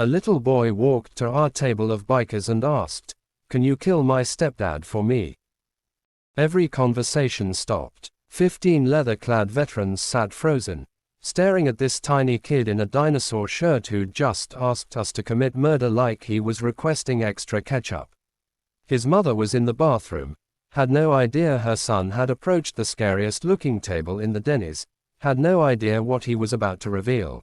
A little boy walked to our table of bikers and asked, "Can you kill my stepdad for me?" Every conversation stopped. 15 leather-clad veterans sat frozen, staring at this tiny kid in a dinosaur shirt who'd just asked us to commit murder like he was requesting extra ketchup. His mother was in the bathroom, had no idea her son had approached the scariest-looking table in the Denny's, had no idea what he was about to reveal.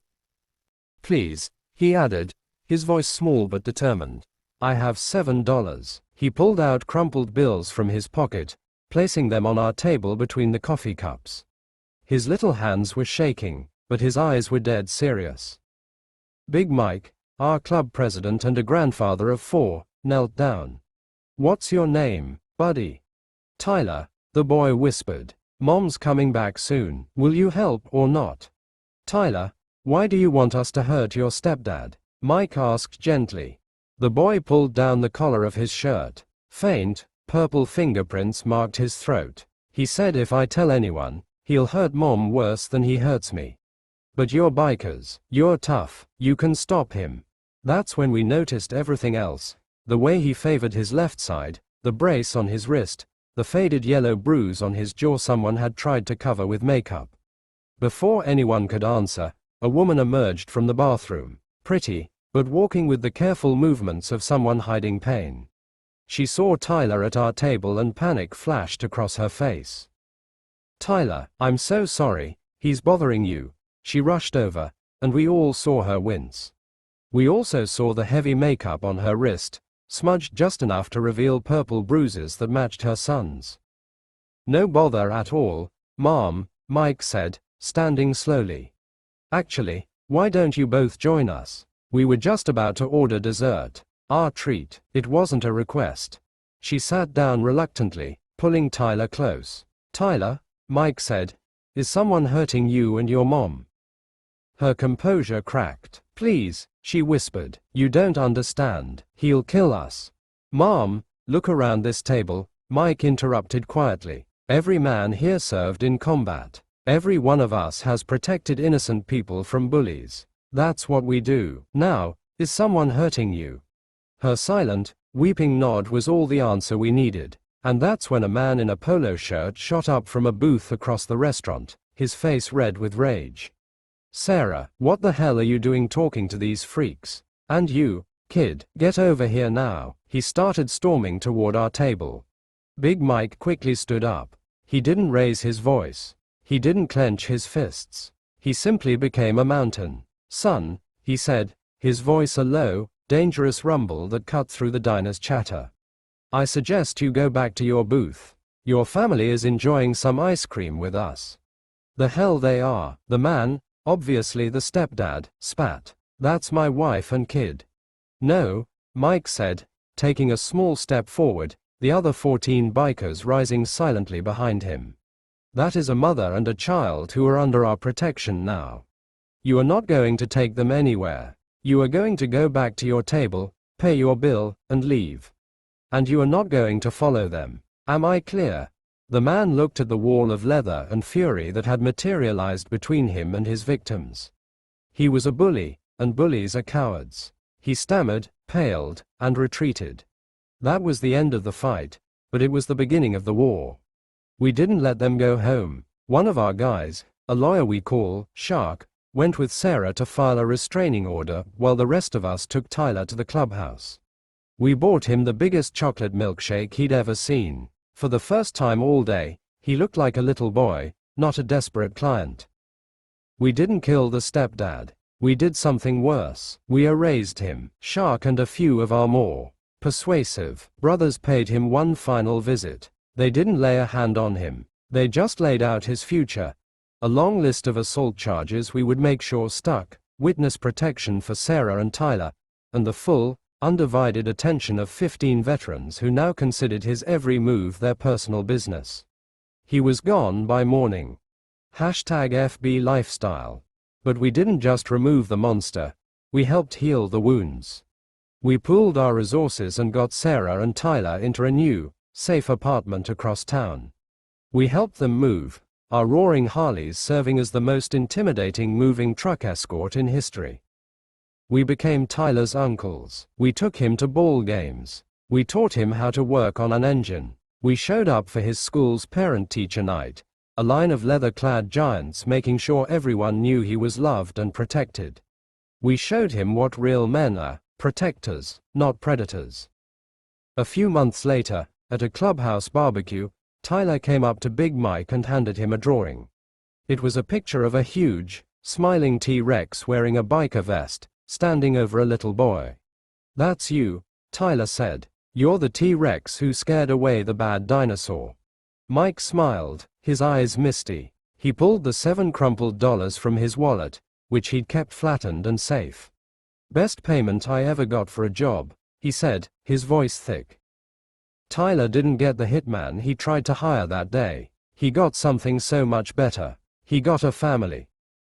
"Please," he added, his voice small but determined. "I have $7. He pulled out crumpled bills from his pocket, placing them on our table between the coffee cups. His little hands were shaking, but his eyes were dead serious. Big Mike, our club president and a grandfather of 4, knelt down. "What's your name, buddy?" "Tyler," the boy whispered. "Mom's coming back soon. Will you help or not?" "Tyler, why do you want us to hurt your stepdad?" Mike asked gently. The boy pulled down the collar of his shirt. Faint, purple fingerprints marked his throat. "He said if I tell anyone, he'll hurt Mom worse than he hurts me. But you're bikers, you're tough, you can stop him." That's when we noticed everything else. The way he favored his left side, the brace on his wrist, the faded yellow bruise on his jaw someone had tried to cover with makeup. Before anyone could answer, a woman emerged from the bathroom, pretty, but walking with the careful movements of someone hiding pain. She saw Tyler at our table and panic flashed across her face. "Tyler, I'm so sorry, he's bothering you." She rushed over, and we all saw her wince. We also saw the heavy makeup on her wrist, smudged just enough to reveal purple bruises that matched her son's. "No bother at all, Mom," Mike said, standing slowly. "Actually, why don't you both join us? We were just about to order dessert. Our treat." It wasn't a request. She sat down reluctantly, pulling Tyler close. "Tyler," Mike said, "is someone hurting you and your mom?" Her composure cracked. "Please," she whispered, "you don't understand. He'll kill us." "Mom, look around this table," Mike interrupted quietly. "Every man here served in combat. Every one of us has protected innocent people from bullies. That's what we do. Now, is someone hurting you?" Her silent, weeping nod was all the answer we needed, and that's when a man in a polo shirt shot up from a booth across the restaurant, his face red with rage. "Sarah, what the hell are you doing talking to these freaks? And you, kid, get over here now." He started storming toward our table. Big Mike quickly stood up. He didn't raise his voice. He didn't clench his fists. He simply became a mountain. "Son," he said, his voice a low, dangerous rumble that cut through the diner's chatter. "I suggest you go back to your booth. Your family is enjoying some ice cream with us." "The hell they are," the man, obviously the stepdad, spat. "That's my wife and kid." "No," Mike said, taking a small step forward, the other 14 bikers rising silently behind him. "That is a mother and a child who are under our protection now. You are not going to take them anywhere. You are going to go back to your table, pay your bill, and leave. And you are not going to follow them. Am I clear?" The man looked at the wall of leather and fury that had materialized between him and his victims. He was a bully, and bullies are cowards. He stammered, paled, and retreated. That was the end of the fight, but it was the beginning of the war. We didn't let them go home. One of our guys, a lawyer we call Shark, went with Sarah to file a restraining order while the rest of us took Tyler to the clubhouse. We bought him the biggest chocolate milkshake he'd ever seen. For the first time all day, he looked like a little boy, not a desperate client. We didn't kill the stepdad. We did something worse. We erased him. Shark and a few of our more persuasive brothers paid him one final visit. They didn't lay a hand on him. They just laid out his future. A long list of assault charges we would make sure stuck, witness protection for Sarah and Tyler, and the full, undivided attention of 15 veterans who now considered his every move their personal business. He was gone by morning. #FB lifestyle. But we didn't just remove the monster, we helped heal the wounds. We pooled our resources and got Sarah and Tyler into a new, safe apartment across town. We helped them move, our roaring Harleys serving as the most intimidating moving truck escort in history. We became Tyler's uncles. We took him to ball games. We taught him how to work on an engine. We showed up for his school's parent-teacher night, a line of leather-clad giants making sure everyone knew he was loved and protected. We showed him what real men are, protectors, not predators. A few months later, at a clubhouse barbecue, Tyler came up to Big Mike and handed him a drawing. It was a picture of a huge, smiling T-Rex wearing a biker vest, standing over a little boy. "That's you," Tyler said. "You're the T-Rex who scared away the bad dinosaur." Mike smiled, his eyes misty. He pulled the 7 crumpled dollars from his wallet, which he'd kept flattened and safe. "Best payment I ever got for a job," he said, his voice thick. Tyler didn't get the hitman he tried to hire that day. He got something so much better. He got a family.